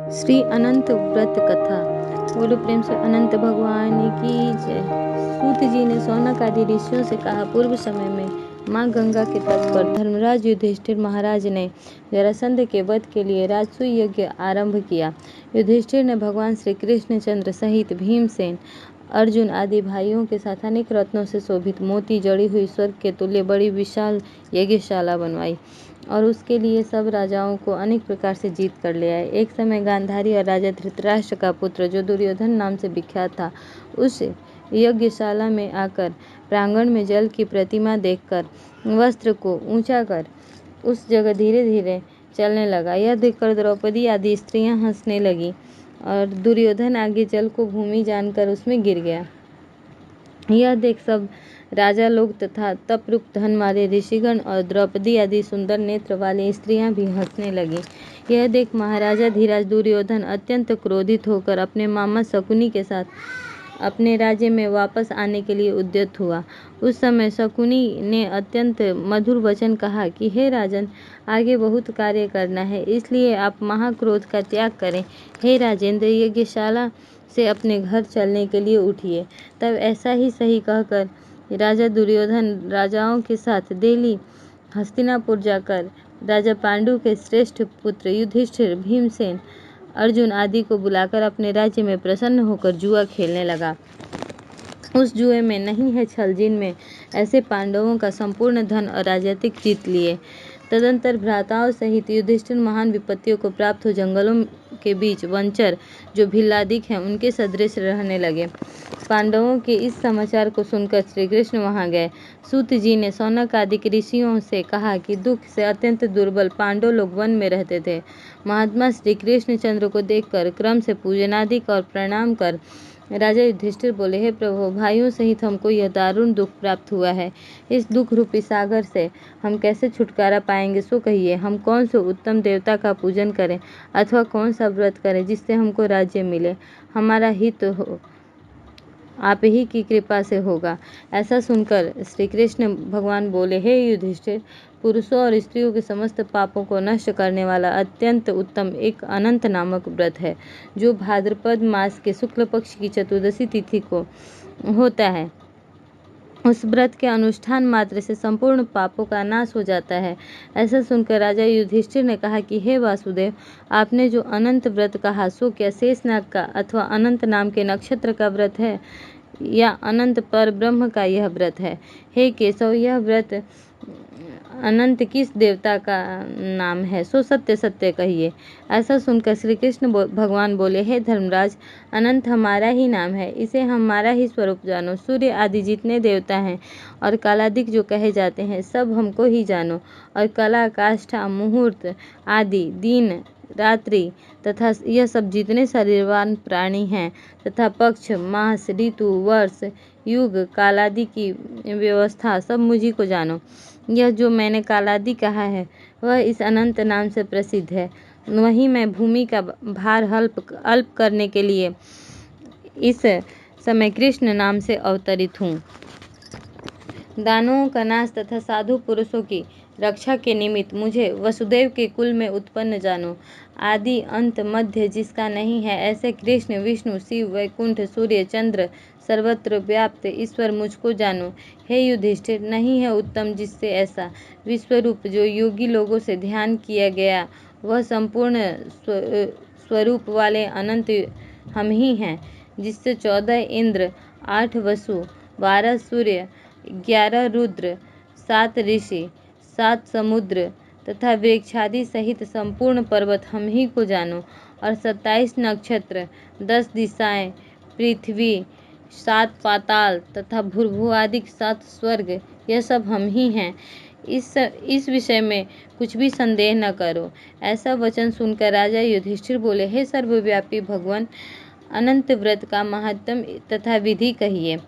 श्री अनंत व्रत कथा। बोलो प्रेम से अनंत भगवान की जय। सूत जी ने शौनक आदि ऋषियों से कहा, पूर्व समय में माँ गंगा के तट पर धर्मराज युधिष्ठिर महाराज ने जरासंध के वध के लिए राजसूय यज्ञ आरंभ किया। युधिष्ठिर ने भगवान श्री कृष्ण चंद्र सहित भीमसेन, अर्जुन आदि भाइयों के साथ अनेक रत्नों से शोभित मोती जड़ी हुई स्वर्ग के तुल्य बड़ी विशाल यज्ञशाला बनवाई और उसके लिए सब राजाओं को अनेक प्रकार से जीत कर ले आए। एक समय गांधारी और राजा धृतराष्ट्र का पुत्र, जो दुर्योधन नाम से विख्यात था, उस यज्ञशाला में आकर प्रांगण में जल की प्रतिमा देखकर वस्त्र को ऊंचा कर उस जगह धीरे धीरे चलने लगा। यह देखकर द्रौपदी आदि स्त्रियां हंसने लगी और दुर्योधन आगे जल को भूमि जानकर उसमें गिर गया। यह देख सब राजा लोग तथा तपरूप धन वाले ऋषिगण और द्रौपदी आदि सुंदर नेत्र वाली स्त्रियां भी हंसने लगी। यह देख महाराजा धीराज दुर्योधन अत्यंत क्रोधित होकर अपने मामा शकुनी के साथ अपने राज्य में वापस आने के लिए उद्यत हुआ। उस समय शकुनी ने अत्यंत मधुर वचन कहा कि हे राजन, आगे बहुत कार्य करना है, इसलिए आप महाक्रोध का त्याग करें। हे राजेंद्र, यज्ञशाला से अपने घर चलने के लिए उठिए। तब ऐसा ही सही कहकर राजा दुर्योधन राजाओं के साथ दिल्ली हस्तिनापुर जाकर राजा पांडु के श्रेष्ठ पुत्र युधिष्ठिर, भीमसेन, अर्जुन आदि को बुलाकर अपने राज्य में प्रसन्न होकर जुआ खेलने लगा। उस जुए में नहीं है छल, जिनमें ऐसे पांडवों का संपूर्ण धन और राजनीतिक जीत लिए। तदंतर भ्राताओं सहित युधिष्ठिर महान विपत्तियों को प्राप्त हो जंगलों के बीच वंचर, जो भिल्लादिक हैं, उनके सदृश रहने लगे। पांडवों के इस समाचार को सुनकर श्री कृष्ण वहां गए। सूत जी ने शौनक आदि ऋषियों से कहा कि दुख से अत्यंत दुर्बल पांडव लोग वन में रहते थे। महात्मा श्री कृष्ण चंद्र को देखकर क्रम से पूजनादिक और प्रणाम कर राजा युधिष्ठिर बोले, हे प्रभु, भाइयों सहित हमको यह दारुण दुख प्राप्त हुआ है। इस दुख रूपी सागर से हम कैसे छुटकारा पाएंगे, सो कहिए। हम कौन से उत्तम देवता का पूजन करें अथवा कौन सा व्रत करें जिससे हमको राज्य मिले? हमारा हित हो आप ही की कृपा से होगा। ऐसा सुनकर श्री कृष्ण भगवान बोले, हे युधिष्ठिर, पुरुषों और स्त्रियों के समस्त पापों को नष्ट करने वाला अत्यंत उत्तम एक अनंत नामक व्रत है, जो भाद्रपद मास के शुक्ल पक्ष की चतुर्दशी तिथि को होता है। उस व्रत के अनुष्ठान मात्र से संपूर्ण पापों का नाश हो जाता है। ऐसा सुनकर राजा युधिष्ठिर ने कहा कि हे वासुदेव, आपने जो अनंत व्रत कहा, सो क्या शेषनाग का अथवा अनंत नाम के नक्षत्र का व्रत है या अनंत पर ब्रह्म का यह व्रत है? हे केशव, यह व्रत अनंत किस देवता का नाम है, सो सत्य सत्य कहिए। ऐसा सुनकर श्री कृष्ण भगवान बोले, हे धर्मराज, अनंत हमारा ही नाम है, इसे हमारा ही स्वरूप जानो। सूर्य आदि जितने देवता हैं और कालादिक जो कहे जाते हैं, सब हमको ही जानो। और कला, काष्ठा, मुहूर्त आदि, दिन रात्रि तथा यह सब जितने शरीरवान प्राणी हैं तथा पक्ष, मास, ऋतु, वर्ष, युग, कालादि की व्यवस्था, सब मुझी को जानो। यह जो मैंने कालादि कहा है, वह इस अनंत नाम से प्रसिद्ध है। वहीं मैं भूमि का भार अल्प करने के लिए इस समय कृष्ण नाम से अवतरित हूँ। दानवों का नाश तथा साधु पुरुषों की रक्षा के निमित्त मुझे वसुदेव के कुल में उत्पन्न जानो। आदि अंत मध्य जिसका नहीं है, ऐसे कृष्ण, विष्णु, शिव, वैकुंठ, सूर्य, चंद्र, सर्वत्र व्याप्त ईश्वर मुझको जानो। हे युधिष्ठिर, नहीं है उत्तम जिससे ऐसा विश्वरूप जो योगी लोगों से ध्यान किया गया, वह संपूर्ण स्वरूप वाले अनंत हम ही हैं, जिससे 14 इंद्र, 8 वसु, 12 सूर्य, 11 रुद्र, 7 ऋषि, 7 समुद्र तथा वृक्षादि सहित संपूर्ण पर्वत हम ही को जानो। और 27 नक्षत्र, 10 दिशाएं, पृथ्वी, 7 पाताल तथा भूर्भुआदिक 7 स्वर्ग, यह सब हम ही हैं। इस विषय में कुछ भी संदेह न करो। ऐसा वचन सुनकर राजा युधिष्ठिर बोले, हे सर्वव्यापी भगवान, अनंत व्रत का महात्म्य तथा विधि कहिए।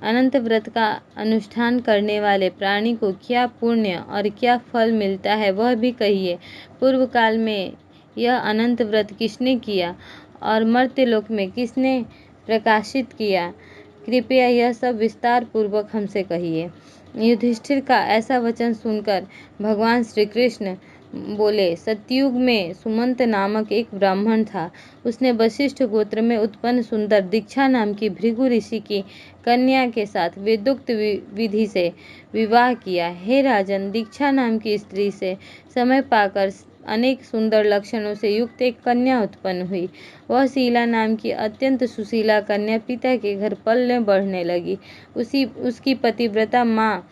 अनंत व्रत का अनुष्ठान करने वाले प्राणी को क्या पुण्य और क्या फल मिलता है, वह भी कहिए। पूर्व काल में यह अनंत व्रत किसने किया और मर्त्यलोक में किसने प्रकाशित किया, कृपया यह सब विस्तार पूर्वक हमसे कहिए। युधिष्ठिर का ऐसा वचन सुनकर भगवान श्री कृष्ण बोले, सतयुग में सुमंत नामक एक ब्राह्मण था। उसने वशिष्ठ गोत्र में उत्पन्न सुंदर दीक्षा नाम की भृगु ऋषि की कन्या के साथ वेदोक्त विधि से विवाह किया। हे राजन, दीक्षा नाम की स्त्री से समय पाकर अनेक सुंदर लक्षणों से युक्त एक कन्या उत्पन्न हुई। वह शीला नाम की अत्यंत सुशीला कन्या पिता के घर पलने बढ़ने लगी। उसकी पतिव्रता माँ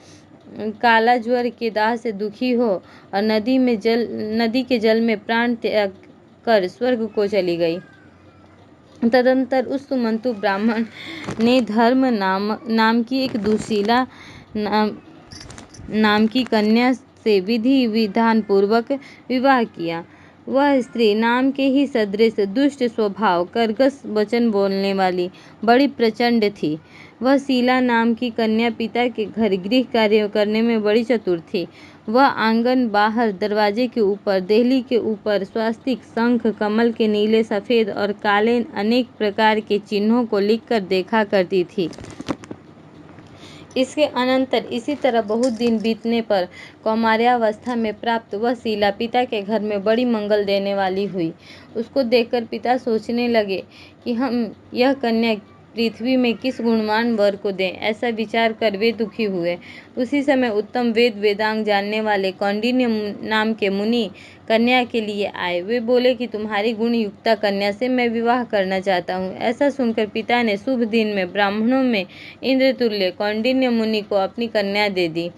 काला ज्वर के दाह से दुखी हो और नदी के जल में प्राण त्याग कर स्वर्ग को चली गई। तदंतर उस सुमंतु ब्राह्मण ने धर्म नाम की एक दुशीला नाम की कन्या से विधि विधान पूर्वक विवाह किया। वह स्त्री नाम के ही सदृश दुष्ट स्वभाव, कर्कश वचन बोलने वाली, बड़ी प्रचंड थी। वह शीला नाम की कन्या पिता के घर गृह कार्य करने में बड़ी चतुर थी। वह आंगन, बाहर, दरवाजे के ऊपर, देहली के ऊपर स्वास्तिक, शंख, कमल के नीले, सफेद और काले अनेक प्रकार के चिन्हों को लिखकर देखा करती थी। इसके अनंतर इसी तरह बहुत दिन बीतने पर कौमार्यावस्था में प्राप्त वह शीला पिता के घर में बड़ी मंगल देने वाली हुई। उसको देखकर पिता सोचने लगे कि हम यह कन्या पृथ्वी में किस गुणवान वर को दें। ऐसा विचार कर वे दुखी हुए। उसी समय उत्तम वेदांग जानने वाले कौंडिन्य नाम के मुनि कन्या के लिए आए। वे बोले कि तुम्हारी गुण युक्ता कन्या से मैं विवाह करना चाहता हूँ। ऐसा सुनकर पिता ने शुभ दिन में ब्राह्मणों में इंद्रतुल्य कौंडिन्य मुनि को अपनी कन्या दे दी।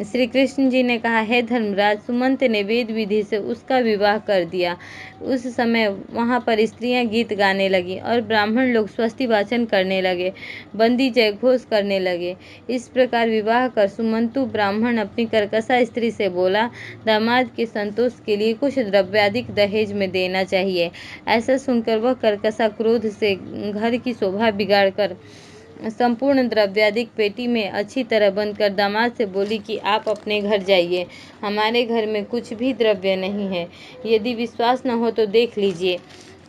श्री कृष्ण जी ने कहा, हे धर्मराज, सुमंत ने वेद विधि से उसका विवाह कर दिया। उस समय वहाँ पर स्त्रियां गीत गाने लगी और ब्राह्मण लोग स्वस्ति वाचन करने लगे, बंदी जयघोष करने लगे। इस प्रकार विवाह कर सुमंतु ब्राह्मण अपनी कर्कशा स्त्री से बोला, दामाद के संतोष के लिए कुछ द्रव्याधिक दहेज में देना चाहिए। ऐसा सुनकर वह कर्कशा क्रोध से घर की शोभा बिगाड़ कर संपूर्ण द्रव्यादिक पेटी में अच्छी तरह बंद कर दामाद से बोली कि आप अपने घर जाइए, हमारे घर में कुछ भी द्रव्य नहीं है। यदि विश्वास न हो तो देख लीजिए।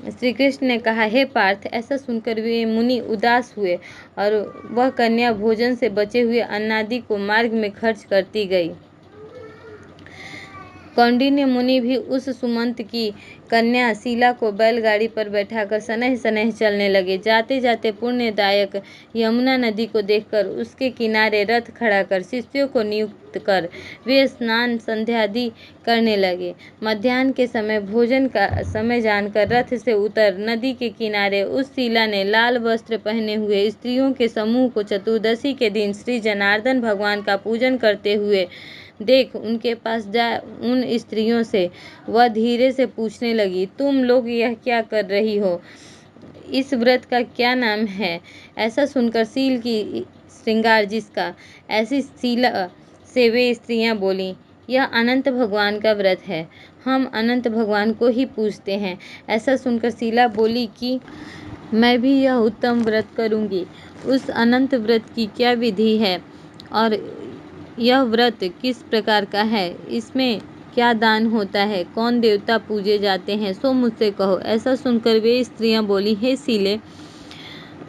श्री कृष्ण ने कहा, हे पार्थ, ऐसा सुनकर वे मुनि उदास हुए और वह कन्या भोजन से बचे हुए अन्नादि को मार्ग में खर्च करती गई। कौंडिन्य मुनि भी उस सुमंत की कन्या शीला को बैलगाड़ी पर बैठाकर सनह सनह चलने लगे। जाते जाते पुण्यदायक यमुना नदी को देखकर उसके किनारे रथ खड़ा कर शिष्यों को नियुक्त कर वे स्नान संध्यादि करने लगे। मध्याह्न के समय भोजन का समय जानकर रथ से उतर नदी के किनारे उस शीला ने लाल वस्त्र पहने हुए स्त्रियों के समूह को चतुर्दशी के दिन श्री जनार्दन भगवान का पूजन करते हुए देख उनके पास जा उन स्त्रियों से वह धीरे से पूछने लगी, तुम लोग यह क्या कर रही हो? इस व्रत का क्या नाम है? ऐसा सुनकर शील की श्रृंगार जिसका, ऐसी शीला से वे स्त्रियां बोली, यह अनंत भगवान का व्रत है, हम अनंत भगवान को ही पूजते हैं। ऐसा सुनकर शीला बोली कि मैं भी यह उत्तम व्रत करूंगी। उस अनंत व्रत की क्या विधि है और यह व्रत किस प्रकार का है? इसमें क्या दान होता है? कौन देवता पूजे जाते हैं? सो मुझसे कहो। ऐसा सुनकर वे स्त्रियां बोली, हे शीले,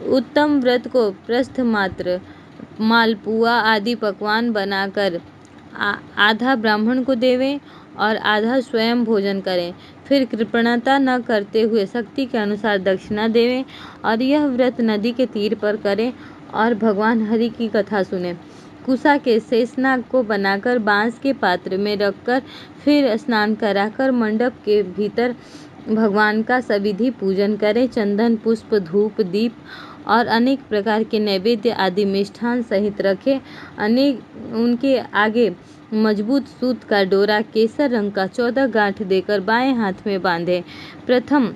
उत्तम व्रत को प्रस्थ मात्र मालपुआ आदि पकवान बनाकर आधा ब्राह्मण को देवें और आधा स्वयं भोजन करें। फिर कृपणता न करते हुए शक्ति के अनुसार दक्षिणा देवें और यह व्रत नदी के तीर पर करें और भगवान हरि की कथा सुने। कुसा के शेषनाग को बनाकर बांस के पात्र में रखकर फिर स्नान कराकर मंडप के भीतर भगवान का सविधि पूजन करें। चंदन, पुष्प, धूप, दीप और अनेक प्रकार के नैवेद्य आदि मिष्ठान सहित रखे। उनके आगे मजबूत सूत का डोरा केसर रंग का 14 गांठ देकर बाएं हाथ में बांधे। प्रथम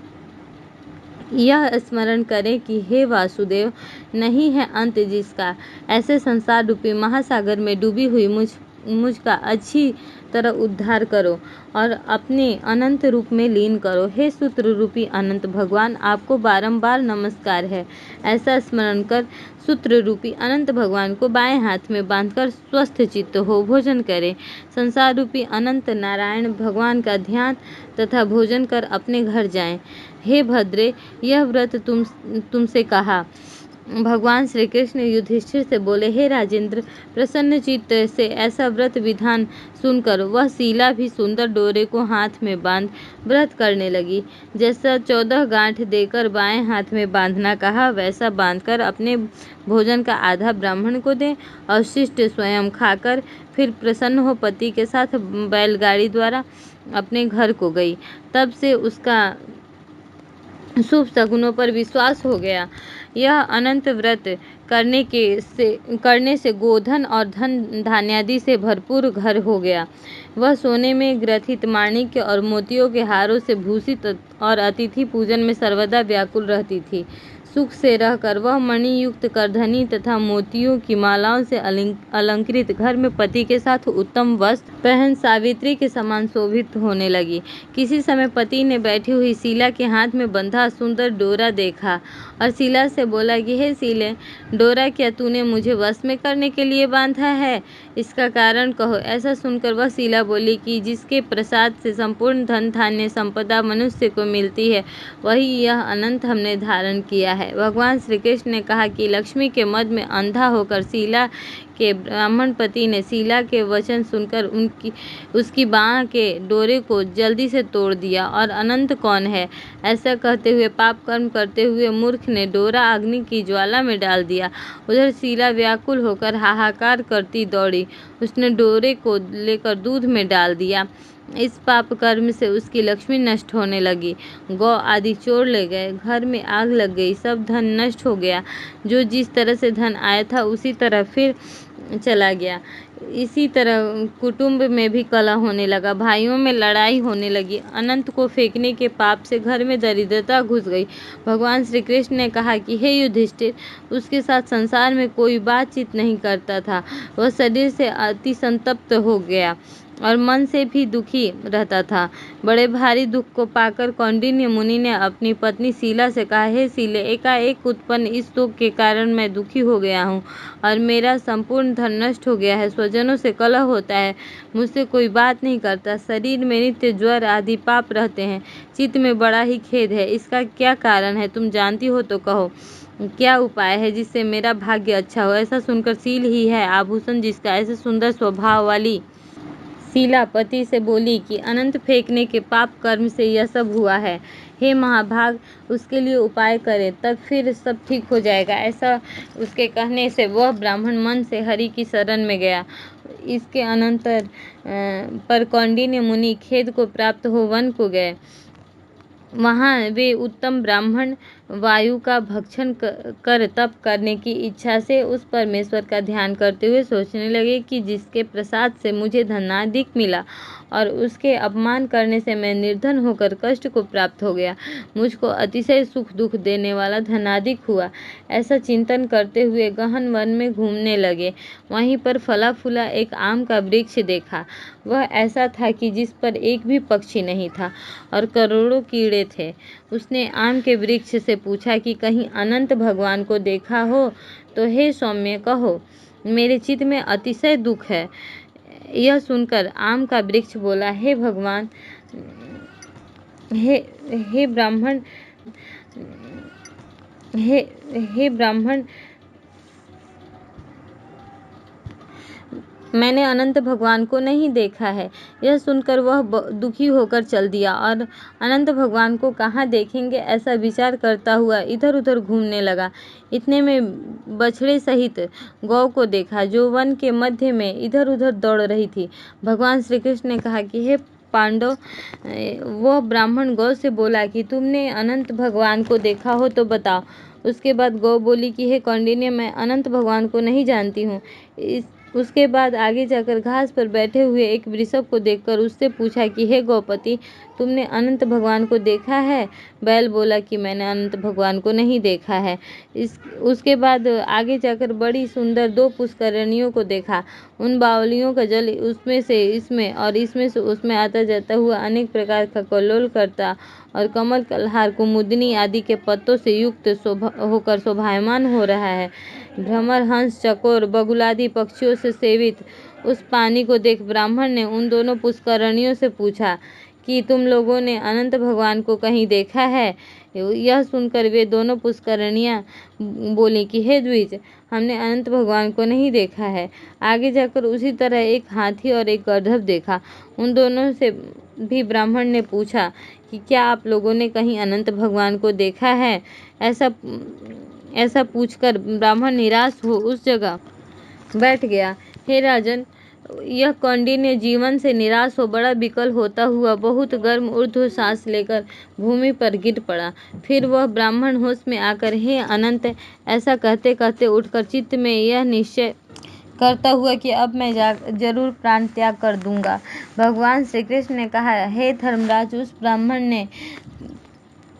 यह स्मरण करें कि हे वासुदेव, नहीं है अंत जिसका, ऐसे संसार रूपी महासागर में डूबी हुई मुझका अच्छी तरह उद्धार करो और अपने अनंत रूप में लीन करो। हे सूत्र रूपी अनंत भगवान, आपको बारंबार नमस्कार है। ऐसा स्मरण कर सूत्र रूपी अनंत भगवान को बाएं हाथ में बांधकर स्वस्थ चित्त हो भोजन करें। संसार रूपी अनंत नारायण भगवान का ध्यान तथा भोजन कर अपने घर जाएं। हे भद्रे, यह व्रत तुमसे कहा भगवान श्री कृष्ण युधिष्ठिर से बोले, हे राजेंद्र, प्रसन्न चित्त से ऐसा व्रत विधान सुनकर वह शीला भी सुंदर डोरे को हाथ में बांध व्रत करने लगी। जैसा 14 गांठ देकर बाएं हाथ में बांधना कहा, वैसा बांधकर अपने भोजन का आधा ब्राह्मण को दे, अवशिष्ट स्वयं खाकर फिर प्रसन्न हो पति के साथ बैलगाड़ी द्वारा अपने घर को गई। तब से उसका शुभ शगुनों पर विश्वास हो गया। यह अनंत व्रत करने से गोधन और धन धान्यादि से भरपूर घर हो गया। वह सोने में ग्रथित माणिक्य और मोतियों के हारों से भूषित और अतिथि पूजन में सर्वदा व्याकुल रहती थी। सुख से रहकर वह मणियुक्त करधनी तथा मोतियों की मालाओं से अलंकृत घर में पति के साथ उत्तम वस्त्र पहन सावित्री के समान शोभित होने लगी। किसी समय पति ने बैठी हुई शीला के हाथ में बंधा सुंदर डोरा देखा और शीला से बोला कि हे शीले, डोरा क्या तूने मुझे वश में करने के लिए बांधा है? इसका कारण कहो। ऐसा सुनकर वह शीला बोली कि जिसके प्रसाद से संपूर्ण धन धान्य संपदा मनुष्य को मिलती है, वही यह अनंत हमने धारण किया है। भगवान श्री कृष्ण ने कहा कि लक्ष्मी के मद में अंधा होकर शीला के ब्राह्मण पति ने शीला के वचन सुनकर उसकी बाँह के डोरे को जल्दी से तोड़ दिया और अनंत कौन है, ऐसा कहते हुए पाप कर्म करते हुए मूर्ख ने डोरा अग्नि की ज्वाला में डाल दिया। उधर शीला व्याकुल होकर हाहाकार करती दौड़ी। उसने डोरे को लेकर दूध में डाल दिया। इस पाप कर्म से उसकी लक्ष्मी नष्ट होने लगी। गौ आदि चोर ले गए, घर में आग लग गई, सब धन नष्ट हो गया। जो जिस तरह से धन आया था उसी तरह फिर चला गया। इसी तरह कुटुंब में भी कलह होने लगा, भाइयों में लड़ाई होने लगी। अनंत को फेंकने के पाप से घर में दरिद्रता घुस गई। भगवान श्री कृष्ण ने कहा कि हे युधिष्ठिर, उसके साथ संसार में कोई बातचीत नहीं करता था। वह शरीर से अति संतप्त हो गया और मन से भी दुखी रहता था। बड़े भारी दुख को पाकर कौंडिन्य मुनि ने अपनी पत्नी शीला से कहा, हे शीले, एकाएक उत्पन्न इस शोक के कारण मैं दुखी हो गया हूँ और मेरा संपूर्ण धन नष्ट हो गया है। स्वजनों से कलह होता है, मुझसे कोई बात नहीं करता, शरीर में नित्य ज्वर आदि पाप रहते हैं, चित्त में बड़ा ही खेद है। इसका क्या कारण है, तुम जानती हो तो कहो। क्या उपाय है जिससे मेरा भाग्य अच्छा हो? ऐसा सुनकर शील ही है आभूषण जिसका ऐसे सुंदर स्वभाव वाली शीला पति से बोली कि अनंत फेंकने के पाप कर्म से यह सब हुआ है। हे महाभाग, उसके लिए उपाय करें, तब फिर सब ठीक हो जाएगा। ऐसा उसके कहने से वह ब्राह्मण मन से हरि की शरण में गया। इसके अनंतर पर कौंडिन्य मुनि खेद को प्राप्त हो वन को गए। वहाँ वे उत्तम ब्राह्मण वायु का भक्षण कर तप करने की इच्छा से उस परमेश्वर का ध्यान करते हुए सोचने लगे कि जिसके प्रसाद से मुझे धनाधिक मिला और उसके अपमान करने से मैं निर्धन होकर कष्ट को प्राप्त हो गया, मुझको अतिशय सुख दुख देने वाला धनाधिक हुआ। ऐसा चिंतन करते हुए गहन वन में घूमने लगे। वहीं पर फला फूला एक आम का वृक्ष देखा। वह ऐसा था कि जिस पर एक भी पक्षी नहीं था और करोड़ों कीड़े थे। उसने आम के वृक्ष से पूछा कि कहीं अनंत भगवान को देखा हो तो हे सौम्य कहो, मेरे चित्त में अतिशय दुख है। यह सुनकर आम का वृक्ष बोला, हे भगवान, हे ब्राह्मण, हे ब्राह्मण, मैंने अनंत भगवान को नहीं देखा है। यह सुनकर वह दुखी होकर चल दिया और अनंत भगवान को कहाँ देखेंगे, ऐसा विचार करता हुआ इधर उधर घूमने लगा। इतने में बछड़े सहित गौ को देखा, जो वन के मध्य में इधर उधर दौड़ रही थी। भगवान श्री कृष्ण ने कहा कि हे पांडव, वह ब्राह्मण गौ से बोला कि तुमने अनंत भगवान को देखा हो तो बताओ। उसके बाद गौ बोली कि हे कौंडिन्य, मैं अनंत भगवान को नहीं जानती हूँ। उसके बाद आगे जाकर घास पर बैठे हुए एक वृषभ को देखकर उससे पूछा कि हे गौपति, तुमने अनंत भगवान को देखा है? बैल बोला कि मैंने अनंत भगवान को नहीं देखा है। उसके बाद आगे जाकर बड़ी सुंदर 2 पुष्करणियों को देखा। उन बावलियों का जल उसमें से इसमें और इसमें से उसमें आता जाता हुआ अनेक प्रकार का कल्लोल करता और कमल कल्हार कुमुदनी आदि के पत्तों से युक्त होकर शोभायमान हो रहा है। भ्रमर, हंस, चकोर, बगुलादि पक्षियों से सेवित उस पानी को देख ब्राह्मण ने उन दोनों पुष्करणियों से पूछा कि तुम लोगों ने अनंत भगवान को कहीं देखा है? यह सुनकर वे दोनों पुष्करणियाँ बोली कि हे द्विज, हमने अनंत भगवान को नहीं देखा है। आगे जाकर उसी तरह एक हाथी और एक गंधर्व देखा। उन दोनों से भी ब्राह्मण ने पूछा कि क्या आप लोगों ने कहीं अनंत भगवान को देखा है? ऐसा पूछकर ब्राह्मण निराश हो उस जगह बैठ गया। हे राजन, यह कौंडिन्य जीवन से निराश हो बड़ा विकल होता हुआ बहुत गर्म ऊर्ध्व सांस लेकर भूमि पर गिर पड़ा। फिर वह ब्राह्मण होश में आकर हे अनंत ऐसा कहते कहते उठकर चित्त में यह निश्चय करता हुआ कि अब मैं जरूर प्राण त्याग कर दूंगा। भगवान श्री कृष्ण ने कहा, हे धर्मराज, उस ब्राह्मण ने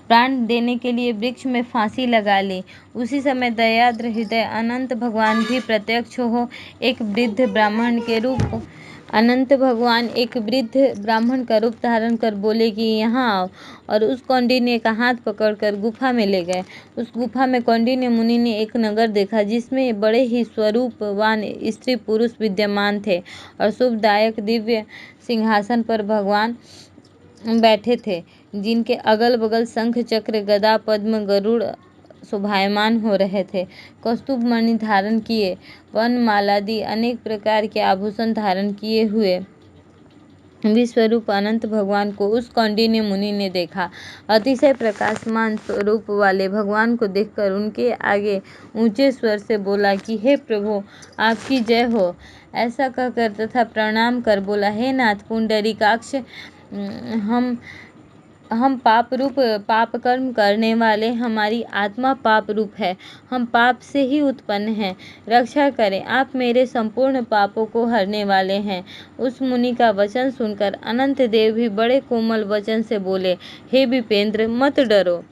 प्राण देने के लिए वृक्ष में फांसी लगा ली। उसी समय दयाद्र हृदय अनंत भगवान भी प्रत्यक्ष हो एक वृद्ध ब्राह्मण का रूप धारण कर बोले कि यहाँ आओ, और उस कौंडिन्य का हाथ पकड़कर गुफा में ले गए। उस गुफा में कौंडिन्य मुनि ने एक नगर देखा जिसमें बड़े ही स्वरूपवान स्त्री पुरुष विद्यमान थे और शुभदायक दिव्य सिंहासन पर भगवान बैठे थे, जिनके अगल बगल शंख चक्र गदा पद्म गरुड़ शोभायमान हो रहे थे। कौस्तुभ मणि धारण किए, वनमालादि अनेक प्रकार के आभूषण धारण किए हुए विश्वरूप अनंत भगवान को उस कौंडिन्य मुनि ने देखा। अतिशय प्रकाशमान स्वरूप वाले भगवान को देखकर उनके आगे ऊंचे स्वर से बोला कि हे प्रभु, आपकी जय हो। ऐसा कहकर तथा प्रणाम कर बोला, हे नाथ पुंडरीकाक्ष, हम पाप कर्म करने वाले, हमारी आत्मा पाप रूप है, हम पाप से ही उत्पन्न हैं, रक्षा करें, आप मेरे संपूर्ण पापों को हरने वाले हैं। उस मुनि का वचन सुनकर अनंत देव भी बड़े कोमल वचन से बोले, हे विपेंद्र, मत डरो,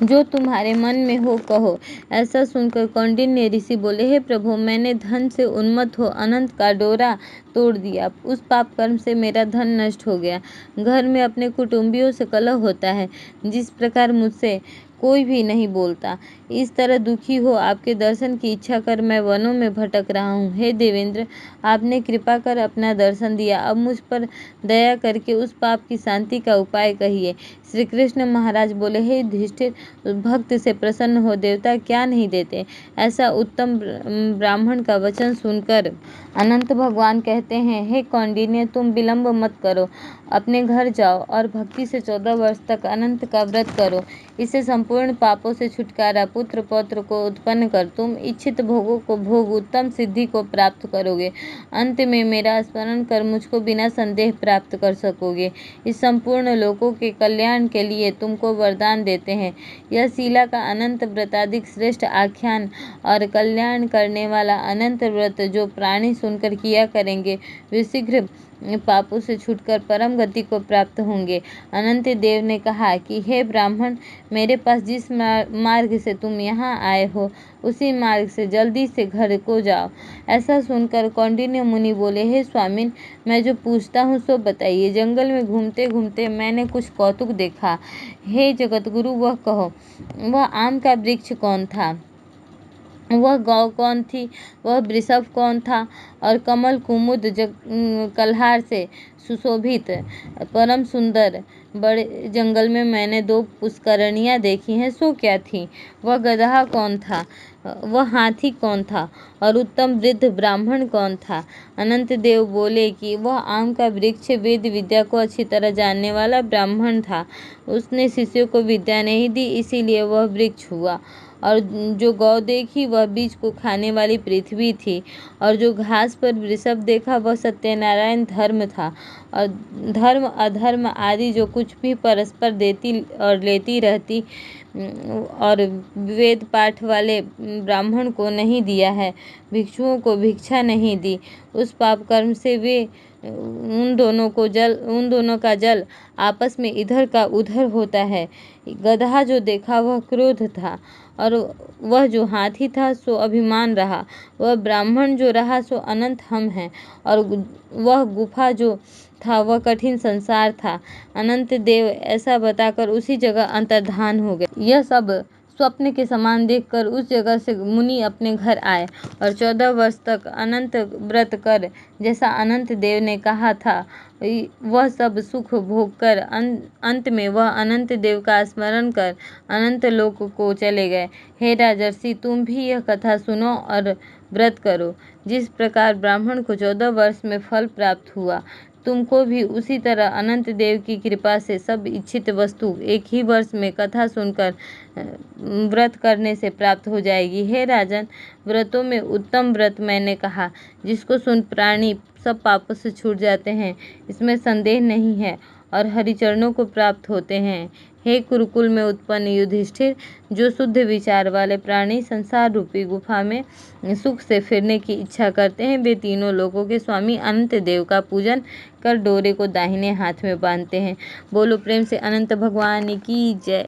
जो तुम्हारे मन में हो कहो। ऐसा सुनकर कौंडिन्य ऋषि बोले, हे प्रभु, मैंने धन से उन्मत्त हो अनंत का डोरा तोड़ दिया। उस पाप कर्म से मेरा धन नष्ट हो गया। घर में अपने कुटुंबियों से कलह होता है, जिस प्रकार मुझसे कोई भी नहीं बोलता। इस तरह दुखी हो आपके दर्शन की इच्छा कर मैं वनों में भटक रहा हूँ। हे देवेंद्र, आपने कृपा कर अपना दर्शन दिया, अब मुझ पर दया करके उस पाप की शांति का उपाय कहिए। श्री कृष्ण महाराज बोले, हे युधिष्ठिर, भक्त से प्रसन्न हो देवता क्या नहीं देते। ऐसा उत्तम ब्राह्मण का वचन सुनकर अनंत भगवान कहते हैं, हे कौंडिन्य, तुम विलंब मत करो, अपने घर जाओ और भक्ति से 14 वर्ष तक अनंत का व्रत करो। इससे संपूर्ण पापों से छुटकारा, पुत्र पौत्र को उत्पन्न कर तुम इच्छित भोगों को भोग उत्तम सिद्धि को प्राप्त करोगे। अंत में मेरा स्मरण कर मुझको बिना संदेह प्राप्त कर सकोगे। इस संपूर्ण लोकों के कल्याण के लिए तुमको वरदान देते हैं। यह शीला का अनंत व्रताधिक श्रेष्ठ आख्यान और कल्याण करने वाला अनंत व्रत जो प्राणी सुनकर किया करेंगे वे शीघ्र पापों से छूटकर परम गति को प्राप्त होंगे। अनंत देव ने कहा कि हे ब्राह्मण, मेरे पास जिस मार्ग से तुम यहाँ आए हो उसी मार्ग से जल्दी से घर को जाओ। ऐसा सुनकर कौंडिन्य मुनि बोले, हे स्वामिन, मैं जो पूछता हूँ सो बताइए। जंगल में घूमते घूमते मैंने कुछ कौतुक देखा। हे जगतगुरु, वह कहो। वह आम का वृक्ष कौन था? वह गौ कौन थी? वह वृषभ कौन था? और कमल कुमुद कल्हार से सुशोभित परम सुंदर बड़े जंगल में मैंने 2 पुष्करणियाँ देखी हैं, सो क्या थी? वह गदहा कौन था? वह हाथी कौन था? और उत्तम वृद्ध ब्राह्मण कौन था? अनंत देव बोले कि वह आम का वृक्ष वेद विद्या को अच्छी तरह जानने वाला ब्राह्मण था। उसने शिष्यों को विद्या नहीं दी, इसीलिए वह वृक्ष हुआ। और जो गौ देखी वह बीज को खाने वाली पृथ्वी थी। और जो घास पर वृषभ देखा वह सत्यनारायण धर्म था। और धर्म अधर्म आदि जो कुछ भी परस्पर देती और लेती रहती और वेद पाठ वाले ब्राह्मण को नहीं दिया है, भिक्षुओं को भिक्षा नहीं दी, उस पाप कर्म से वे उन दोनों का जल आपस में इधर का उधर होता है। गदहा जो देखा वह क्रोध था, और वह जो हाथी था सो अभिमान रहा। वह ब्राह्मण जो रहा सो अनंत हम है, और वह गुफा जो था वह कठिन संसार था। अनंत देव ऐसा बताकर उसी जगह अंतर्धान हो गए। यह सब स्वप्न के समान देखकर उस जगह से मुनि अपने घर आए और 14 वर्ष तक अनंत व्रत कर, जैसा अनंत देव ने कहा था, वह सब सुख भोग कर अंत में वह अनंत देव का स्मरण कर अनंत लोक को चले गए। हे राजर्षि, तुम भी यह कथा सुनो और व्रत करो। जिस प्रकार ब्राह्मण को 14 वर्ष में फल प्राप्त हुआ, तुमको भी उसी तरह अनंत देव की कृपा से सब इच्छित वस्तु एक ही वर्ष में कथा सुनकर व्रत करने से प्राप्त हो जाएगी। हे राजन, व्रतों में उत्तम व्रत मैंने कहा, जिसको सुन प्राणी सब पापों से छूट जाते हैं, इसमें संदेह नहीं है, और हरिचरणों को प्राप्त होते हैं। हे कुरुकुल में उत्पन्न युधिष्ठिर, जो शुद्ध विचार वाले प्राणी संसार रूपी गुफा में सुख से फिरने की इच्छा करते हैं, वे तीनों लोगों के स्वामी अनंत देव का पूजन कर डोरे को दाहिने हाथ में बांधते हैं। बोलो प्रेम से अनंत भगवान की जय।